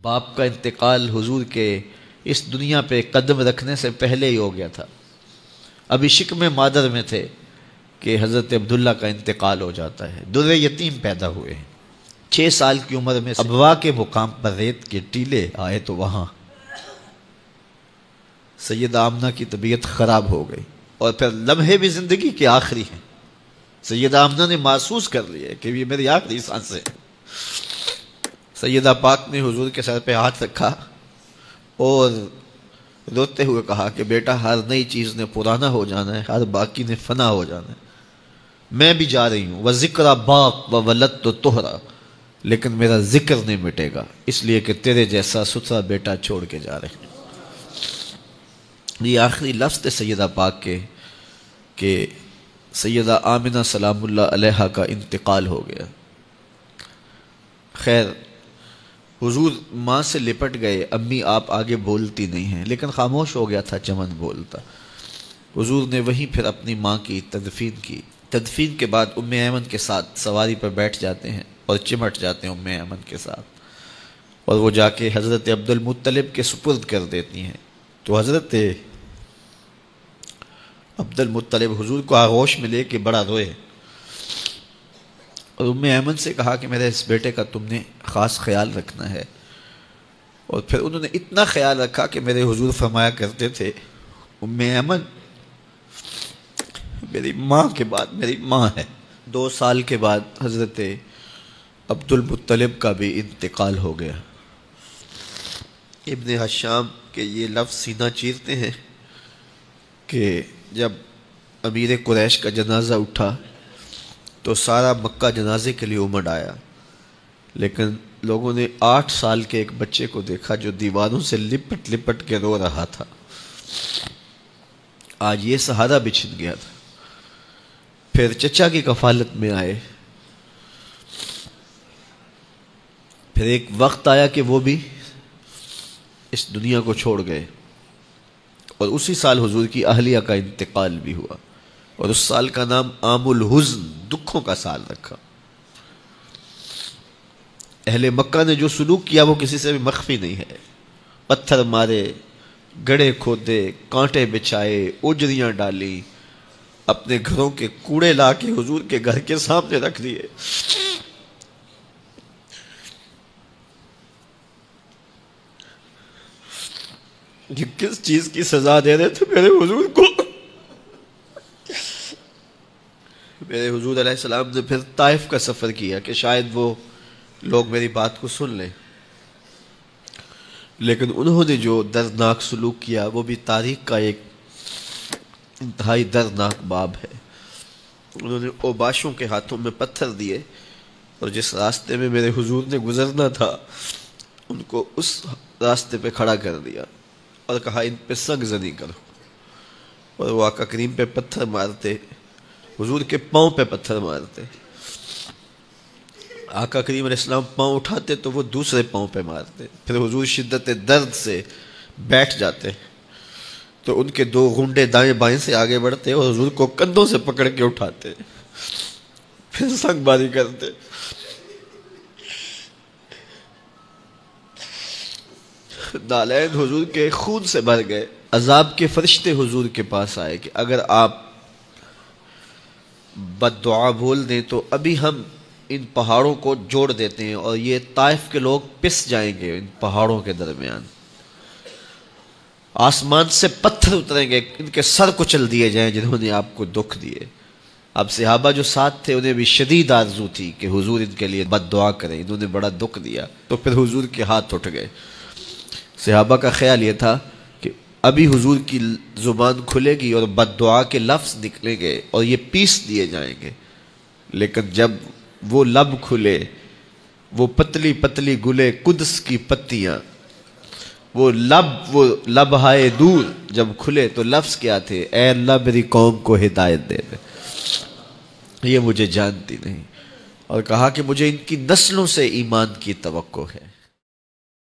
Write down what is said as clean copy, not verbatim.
باپ کا انتقال حضور کے اس دنیا پہ قدم رکھنے سے پہلے ہی ہو گیا تھا. ابھی شکم مادر میں تھے کہ حضرت عبداللہ کا انتقال ہو جاتا ہے. در یتیم پیدا ہوئے ہیں. 6 سال کی عمر میں ابوا کے مقام پر ریت کے ٹیلے آئے تو وہاں سیدہ آمنہ کی طبیعت خراب ہو گئی، اور پھر لمحے بھی زندگی کے آخری ہیں. سیدہ آمنہ نے محسوس کر لیا کہ یہ میری آخری سانسیں ہیں. سیدہ پاک نے حضور کے سر پہ ہاتھ رکھا اور روتے ہوئے کہا کہ بیٹا، ہر نئی چیز نے پرانا ہو جانا ہے، ہر باقی نے فنا ہو جانا ہے. میں بھی جا رہی ہوں. وَذِكْرَ بَاق وَوَلَدْتُ طُهْرًا، لیکن میرا ذکر نہیں مٹے گا، اس لیے کہ تیرے جیسا ستھرا بیٹا چھوڑ کے جا رہے ہیں. یہ آخری لفظ تھے سیدہ پاک کے کہ سیدہ آمنہ سلام اللہ علیہا کا انتقال ہو گیا. خیر، حضور ماں سے لپٹ گئے. امی آپ آگے بولتی نہیں ہیں، لیکن خاموش ہو گیا تھا چمن بولتا. حضور نے وہیں پھر اپنی ماں کی تدفین کی. تدفین کے بعد ام ایمن کے ساتھ سواری پر بیٹھ جاتے ہیں اور چمٹ جاتے ہیں ام ایمن کے ساتھ، اور وہ جا کے حضرت عبد المطلب کے سپرد کر دیتی ہیں. تو حضرت عبد المطلب حضور کو آغوش میں لے کے بڑا روئے، اور ام ایمن سے کہا کہ میرے اس بیٹے کا تم نے خاص خیال رکھنا ہے. اور پھر انہوں نے اتنا خیال رکھا کہ میرے حضور فرمایا کرتے تھے، ام ایمن میری ماں کے بعد میری ماں ہے. 2 سال کے بعد حضرت عبد المطلب کا بھی انتقال ہو گیا. ابن حشام کے یہ لفظ سینہ چیرتے ہیں کہ جب امیر قریش کا جنازہ اٹھا تو سارا مکہ جنازے کے لیے امڑ آیا، لیکن لوگوں نے 8 سال کے ایک بچے کو دیکھا جو دیواروں سے لپٹ لپٹ کے رو رہا تھا. آج یہ سہارا بچھن گیا تھا. پھر چچا کی کفالت میں آئے. پھر ایک وقت آیا کہ وہ بھی اس دنیا کو چھوڑ گئے، اور اسی سال حضور کی اہلیہ کا انتقال بھی ہوا، اور اس سال کا نام عام الحزن، دکھوں کا سال رکھا. اہل مکہ نے جو سلوک کیا وہ کسی سے بھی مخفی نہیں ہے. پتھر مارے، گڑھے کھودے، کانٹے بچھائے، اجریاں ڈالی، اپنے گھروں کے کوڑے لا کے حضور کے گھر کے سامنے رکھ دیے. یہ کس چیز کی سزا دے رہے تھے میرے حضور کو؟ میرے حضور علیہ السلام نے پھر طائف کا سفر کیا کہ شاید وہ لوگ میری بات کو سن لیں، لیکن انہوں نے جو دردناک سلوک کیا وہ بھی تاریخ کا ایک انتہائی دردناک باب ہے. انہوں نے اوباشوں کے ہاتھوں میں پتھر دیے، اور جس راستے میں میرے حضور نے گزرنا تھا ان کو اس راستے پہ کھڑا کر دیا اور کہا ان پہ سنگ زنی کرو. اور وہ آقا کریم پہ پتھر مارتے، حضور کے پاؤں پہ پتھر مارتے. آقا کریم علیہ السلام پاؤں اٹھاتے تو وہ دوسرے پاؤں پہ مارتے. پھر حضور شدت درد سے بیٹھ جاتے تو ان کے 2 گھنڈے دائیں بائیں سے آگے بڑھتے اور حضور کو کندھوں سے پکڑ کے اٹھاتے، پھر سنگ باری کرتے. نالین حضور کے خون سے بھر گئے. عذاب کے فرشتے حضور کے پاس آئے کہ اگر آپ بد دعا بول دیں تو ابھی ہم ان پہاڑوں کو جوڑ دیتے ہیں اور یہ طائف کے لوگ پس جائیں گے ان پہاڑوں کے درمیان. آسمان سے پتھر اتریں گے، ان کے سر کچل دیے جائیں جنہوں نے آپ کو دکھ دیے. اب صحابہ جو ساتھ تھے انہیں بھی شدید آرزو تھی کہ حضور ان کے لیے بد دعا کریں، انہوں نے بڑا دکھ دیا. تو پھر حضور کے ہاتھ اٹھ گئے. صحابہ کا خیال یہ تھا کہ ابھی حضور کی زبان کھلے گی اور بد دعا کے لفظ نکلیں گے اور یہ پیس دیے جائیں گے. لیکن جب وہ لب کھلے، وہ پتلی پتلی گلے قدس کی پتیاں، وہ لب ہائے دور جب کھلے تو لفظ کیا تھے؟ اے اللہ میری قوم کو ہدایت دے دے، یہ مجھے جانتی نہیں. اور کہا کہ مجھے ان کی نسلوں سے ایمان کی توقع ہے.